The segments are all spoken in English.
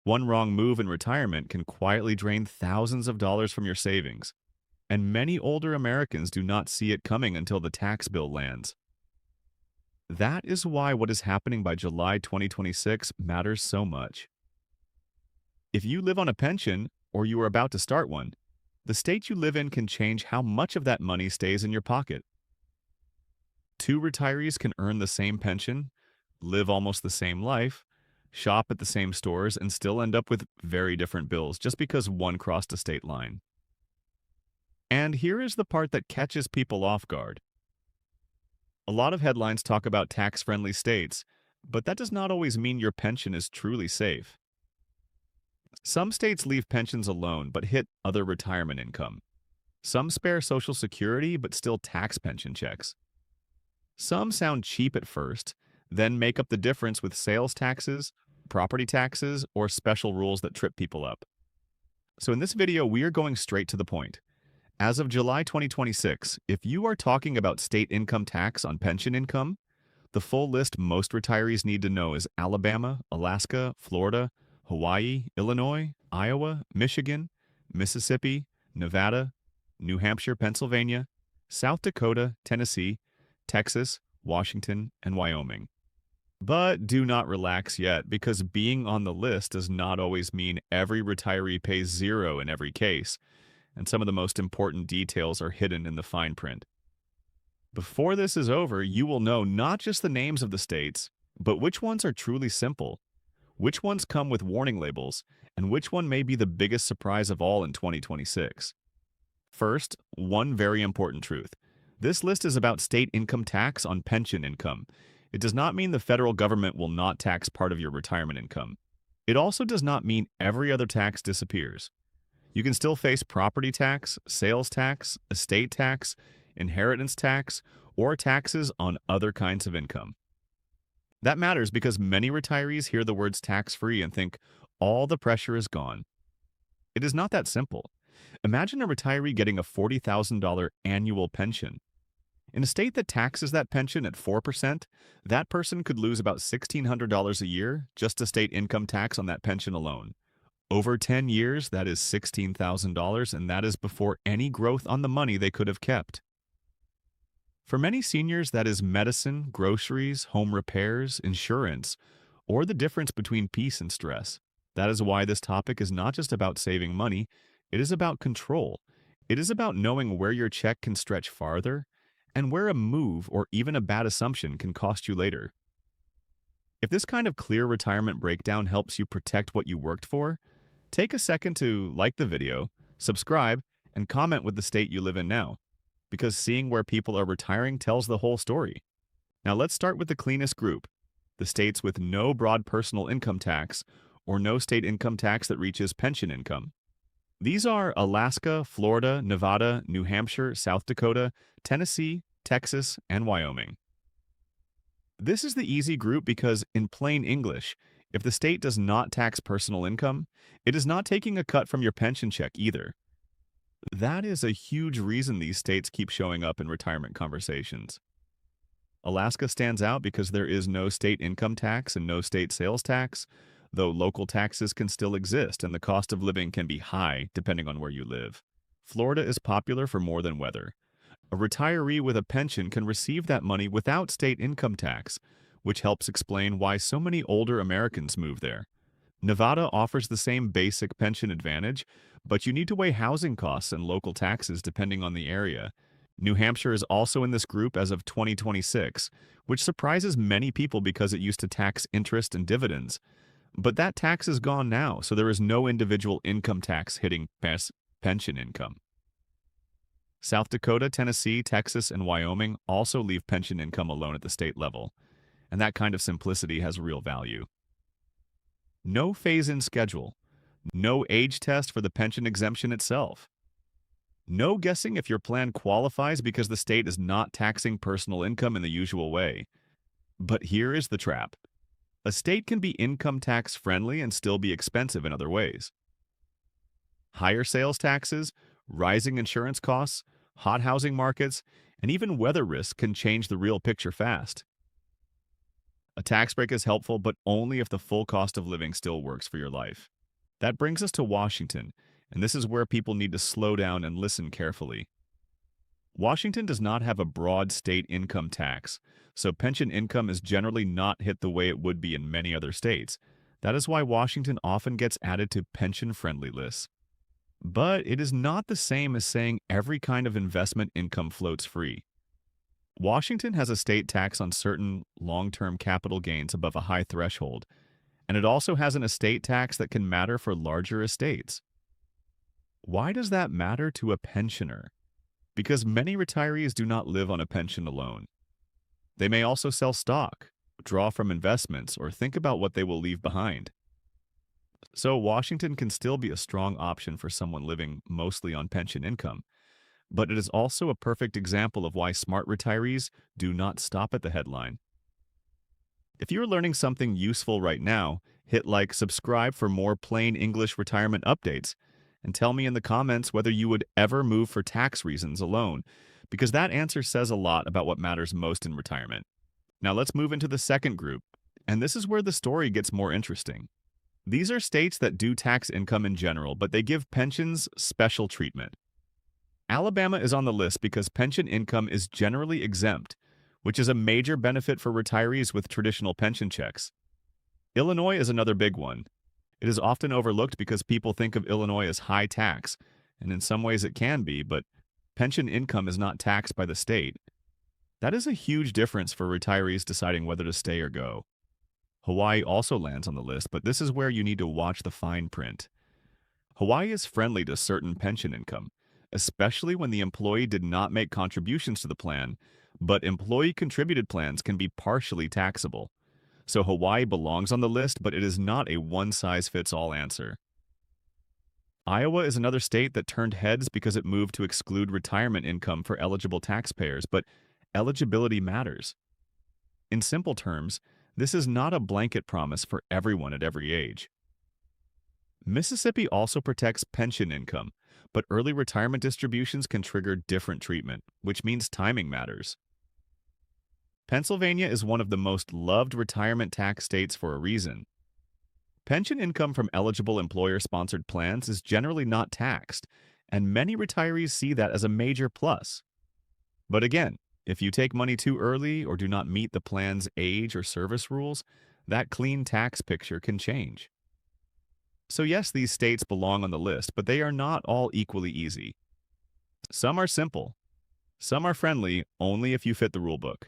One wrong move in retirement can quietly drain thousands of dollars from your savings, and many older Americans do not see it coming until the tax bill lands. That is why what is happening by July 2026 matters so much. If you live on a pension or you are about to start one, the state you live in can change how much of that money stays in your pocket. Two retirees can earn the same pension, live almost the same life, shop at the same stores, and still end up with very different bills just because one crossed a state line. And here is the part that catches people off guard. A lot of headlines talk about tax-friendly states, but that does not always mean your pension is truly safe. Some states leave pensions alone but hit other retirement income. Some spare Social Security but still tax pension checks. Some sound cheap at first, then make up the difference with sales taxes, property taxes, or special rules that trip people up. So in this video, we are going straight to the point. As of July 2026, if you are talking about state income tax on pension income, the full list most retirees need to know is Alabama, Alaska, Florida, Hawaii, Illinois, Iowa, Michigan, Mississippi, Nevada, New Hampshire, Pennsylvania, South Dakota, Tennessee, Texas, Washington, and Wyoming. But do not relax yet, because being on the list does not always mean every retiree pays zero in every case, and some of the most important details are hidden in the fine print. Before this is over, you will know not just the names of the states, but which ones are truly simple, which ones come with warning labels, and which one may be the biggest surprise of all in 2026. First, one very important truth. This list is about state income tax on pension income. It does not mean the federal government will not tax part of your retirement income. It also does not mean every other tax disappears. You can still face property tax, sales tax, estate tax, inheritance tax, or taxes on other kinds of income. That matters because many retirees hear the words tax-free and think all the pressure is gone. It is not that simple. Imagine a retiree getting a $40,000 annual pension. In a state that taxes that pension at 4%, that person could lose about $1,600 a year just to state income tax on that pension alone. Over 10 years, that is $16,000, and that is before any growth on the money they could have kept. For many seniors, that is medicine, groceries, home repairs, insurance, or the difference between peace and stress. That is why this topic is not just about saving money, it is about control. It is about knowing where your check can stretch farther and where a move or even a bad assumption can cost you later. If this kind of clear retirement breakdown helps you protect what you worked for, take a second to like the video, subscribe, and comment with the state you live in now, because seeing where people are retiring tells the whole story. Now let's start with the cleanest group, the states with no broad personal income tax or no state income tax that reaches pension income. These are Alaska, Florida, Nevada, New Hampshire, South Dakota, Tennessee, Texas, and Wyoming. This is the easy group because, in plain English, if the state does not tax personal income, it is not taking a cut from your pension check either. That is a huge reason these states keep showing up in retirement conversations. Alaska stands out because there is no state income tax and no state sales tax, though local taxes can still exist and the cost of living can be high depending on where you live. Florida is popular for more than weather. A retiree with a pension can receive that money without state income tax, which helps explain why so many older Americans move there. Nevada offers the same basic pension advantage, but you need to weigh housing costs and local taxes depending on the area. New Hampshire is also in this group as of 2026, which surprises many people because it used to tax interest and dividends. But that tax is gone now, so there is no individual income tax hitting pension income. South Dakota, Tennessee, Texas, and Wyoming also leave pension income alone at the state level, and that kind of simplicity has real value. No phase-in schedule. No age test for the pension exemption itself. No guessing if your plan qualifies because the state is not taxing personal income in the usual way. But here is the trap. A state can be income tax friendly and still be expensive in other ways. Higher sales taxes, rising insurance costs, hot housing markets, and even weather risk can change the real picture fast. A tax break is helpful, but only if the full cost of living still works for your life. That brings us to Washington, and this is where people need to slow down and listen carefully. Washington does not have a broad state income tax, so pension income is generally not hit the way it would be in many other states. That is why Washington often gets added to pension-friendly lists. But it is not the same as saying every kind of investment income floats free. Washington has a state tax on certain long-term capital gains above a high threshold, and it also has an estate tax that can matter for larger estates. Why does that matter to a pensioner? Because many retirees do not live on a pension alone. They may also sell stock, draw from investments, or think about what they will leave behind. So Washington can still be a strong option for someone living mostly on pension income, but it is also a perfect example of why smart retirees do not stop at the headline. If you're learning something useful right now, hit like, subscribe for more plain English retirement updates, and tell me in the comments whether you would ever move for tax reasons alone, because that answer says a lot about what matters most in retirement. Now let's move into the second group, and this is where the story gets more interesting. These are states that do tax income in general, but they give pensions special treatment. Alabama is on the list because pension income is generally exempt, which is a major benefit for retirees with traditional pension checks. Illinois is another big one. It is often overlooked because people think of Illinois as high tax, and in some ways it can be, but pension income is not taxed by the state. That is a huge difference for retirees deciding whether to stay or go. Hawaii also lands on the list, but this is where you need to watch the fine print. Hawaii is friendly to certain pension income, especially when the employee did not make contributions to the plan, but employee-contributed plans can be partially taxable. So Hawaii belongs on the list, but it is not a one-size-fits-all answer. Iowa is another state that turned heads because it moved to exclude retirement income for eligible taxpayers, but eligibility matters. In simple terms, this is not a blanket promise for everyone at every age. Mississippi also protects pension income, but early retirement distributions can trigger different treatment, which means timing matters. Pennsylvania is one of the most loved retirement tax states for a reason. Pension income from eligible employer-sponsored plans is generally not taxed, and many retirees see that as a major plus. But again, if you take money too early or do not meet the plan's age or service rules, that clean tax picture can change. So yes, these states belong on the list, but they are not all equally easy. Some are simple. Some are friendly only if you fit the rulebook.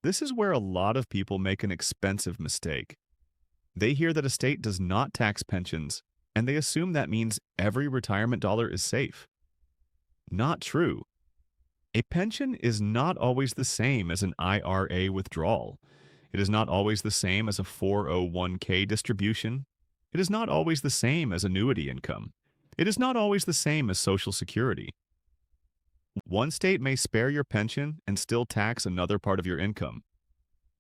This is where a lot of people make an expensive mistake. They hear that a state does not tax pensions, and they assume that means every retirement dollar is safe. Not true. A pension is not always the same as an IRA withdrawal. It is not always the same as a 401k distribution. It is not always the same as annuity income. It is not always the same as Social Security. One state may spare your pension and still tax another part of your income.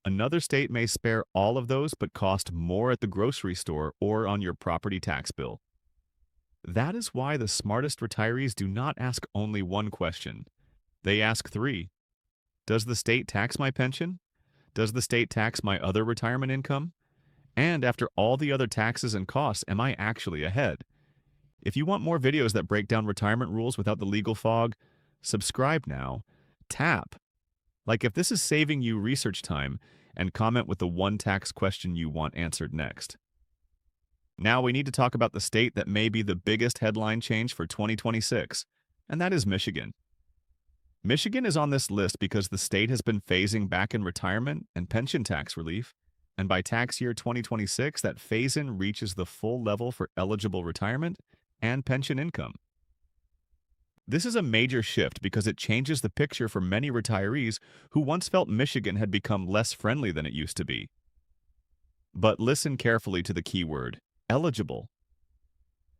Another state may spare all of those but cost more at the grocery store or on your property tax bill. That is why the smartest retirees do not ask only one question. They ask three. Does the state tax my pension? Does the state tax my other retirement income? And after all the other taxes and costs, am I actually ahead? If you want more videos that break down retirement rules without the legal fog, subscribe now. Tap. Like if this is saving you research time, and comment with the one tax question you want answered next. Now we need to talk about the state that may be the biggest headline change for 2026, and that is Michigan. Michigan is on this list because the state has been phasing back in retirement and pension tax relief, and by tax year 2026, that phase-in reaches the full level for eligible retirement and pension income. This is a major shift because it changes the picture for many retirees who once felt Michigan had become less friendly than it used to be. But listen carefully to the key word, eligible.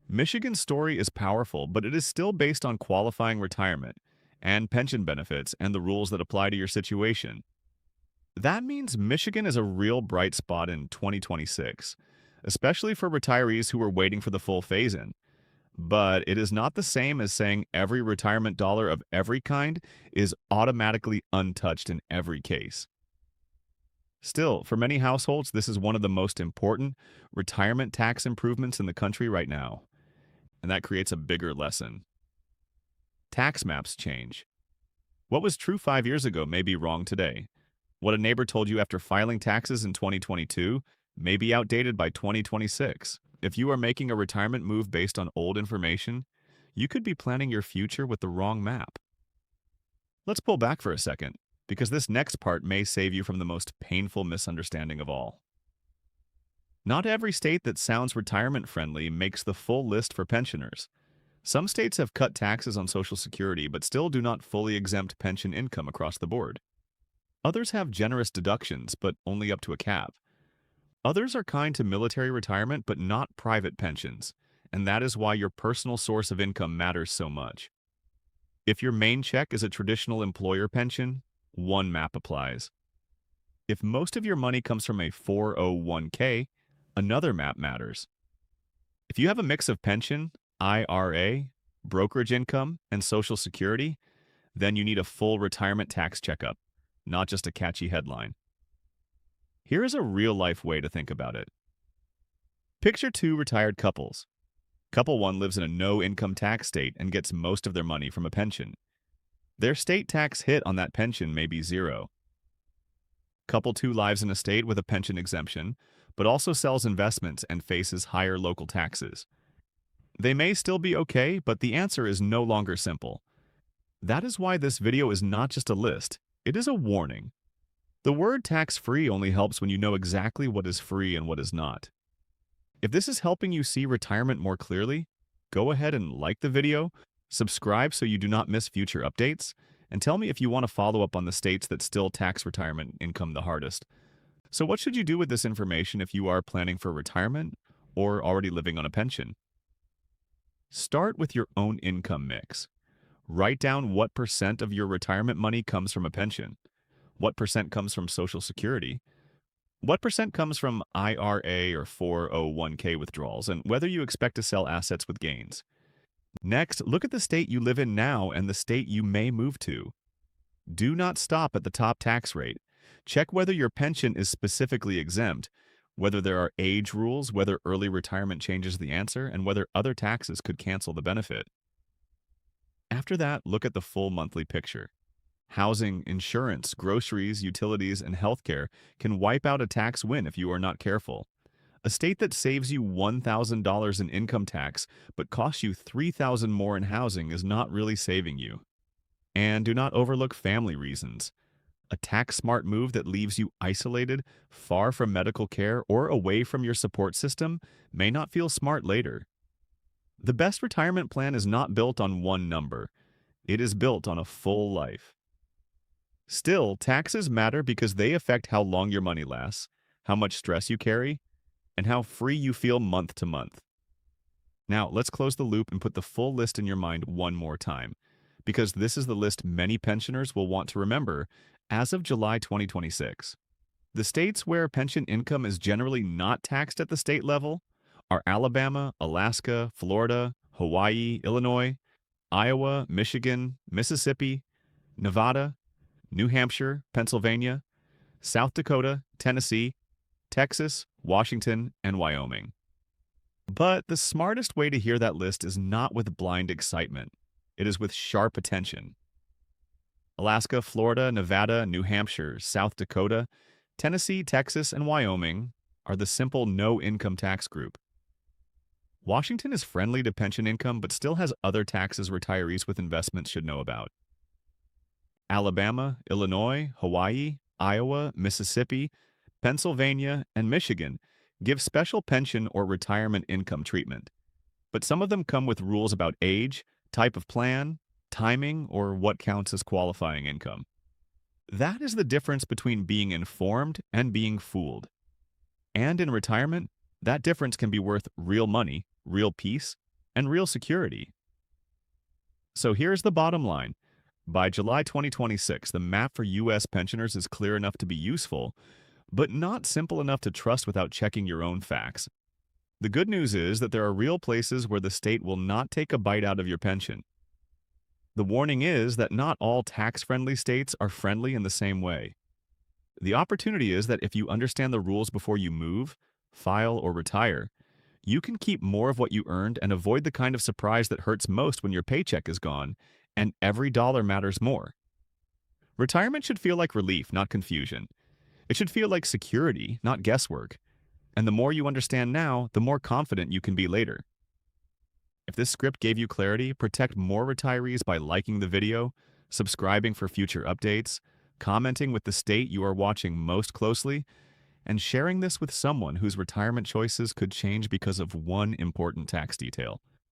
Michigan's story is powerful, but it is still based on qualifying retirement and pension benefits and the rules that apply to your situation. That means Michigan is a real bright spot in 2026, especially for retirees who are waiting for the full phase-in. But it is not the same as saying every retirement dollar of every kind is automatically untouched in every case. Still, for many households, this is one of the most important retirement tax improvements in the country right now, and that creates a bigger lesson. Tax maps change. What was true 5 years ago may be wrong today. What a neighbor told you after filing taxes in 2022 may be outdated by 2026. If you are making a retirement move based on old information, you could be planning your future with the wrong map. Let's pull back for a second, because this next part may save you from the most painful misunderstanding of all. Not every state that sounds retirement friendly makes the full list for pensioners. Some states have cut taxes on Social Security but still do not fully exempt pension income across the board. Others have generous deductions, but only up to a cap. Others are kind to military retirement but not private pensions, and that is why your personal source of income matters so much. If your main check is a traditional employer pension, one map applies. If most of your money comes from a 401k, another map matters. If you have a mix of pension, IRA, brokerage income, and Social Security, then you need a full retirement tax checkup, not just a catchy headline. Here is a real-life way to think about it. Picture two retired couples. Couple 1 lives in a no-income tax state and gets most of their money from a pension. Their state tax hit on that pension may be zero. Couple 2 lives in a state with a pension exemption, but also sells investments and faces higher local taxes. They may still be okay, but the answer is no longer simple. That is why this video is not just a list, it is a warning. The word tax-free only helps when you know exactly what is free and what is not. If this is helping you see retirement more clearly, go ahead and like the video, subscribe so you do not miss future updates, and tell me if you want to follow up on the states that still tax retirement income the hardest. So what should you do with this information if you are planning for retirement or already living on a pension? Start with your own income mix. Write down what percent of your retirement money comes from a pension, what percent comes from Social Security, what percent comes from IRA or 401k withdrawals, and whether you expect to sell assets with gains. Next, look at the state you live in now and the state you may move to. Do not stop at the top tax rate. Check whether your pension is specifically exempt, whether there are age rules, whether early retirement changes the answer, and whether other taxes could cancel the benefit. After that, look at the full monthly picture. Housing, insurance, groceries, utilities, and healthcare can wipe out a tax win if you are not careful. A state that saves you $1,000 in income tax but costs you $3,000 more in housing is not really saving you. And do not overlook family reasons. A tax-smart move that leaves you isolated, far from medical care, or away from your support system may not feel smart later. The best retirement plan is not built on one number. It is built on a full life. Still, taxes matter because they affect how long your money lasts, how much stress you carry, and how free you feel month to month. Now, let's close the loop and put the full list in your mind one more time, because this is the list many pensioners will want to remember as of July 2026. The states where pension income is generally not taxed at the state level are Alabama, Alaska, Florida, Hawaii, Illinois, Iowa, Michigan, Mississippi, Nevada, New Hampshire, Pennsylvania, South Dakota, Tennessee, Texas, Washington, and Wyoming. But the smartest way to hear that list is not with blind excitement. It is with sharp attention. Alaska, Florida, Nevada, New Hampshire, South Dakota, Tennessee, Texas, and Wyoming are the simple no-income tax group. Washington is friendly to pension income but still has other taxes retirees with investments should know about. Alabama, Illinois, Hawaii, Iowa, Mississippi, Pennsylvania, and Michigan give special pension or retirement income treatment, but some of them come with rules about age, type of plan, timing, or what counts as qualifying income. That is the difference between being informed and being fooled. And in retirement, that difference can be worth real money, real peace, and real security. So here's the bottom line. By July 2026, the map for U.S. pensioners is clear enough to be useful, but not simple enough to trust without checking your own facts. The good news is that there are real places where the state will not take a bite out of your pension. The warning is that not all tax-friendly states are friendly in the same way. The opportunity is that if you understand the rules before you move, file, or retire, you can keep more of what you earned and avoid the kind of surprise that hurts most when your paycheck is gone, and every dollar matters more. Retirement should feel like relief, not confusion. It should feel like security, not guesswork. And the more you understand now, the more confident you can be later. If this script gave you clarity, protect more retirees by liking the video, subscribing for future updates, commenting with the state you are watching most closely, and sharing this with someone whose retirement choices could change because of one important tax detail.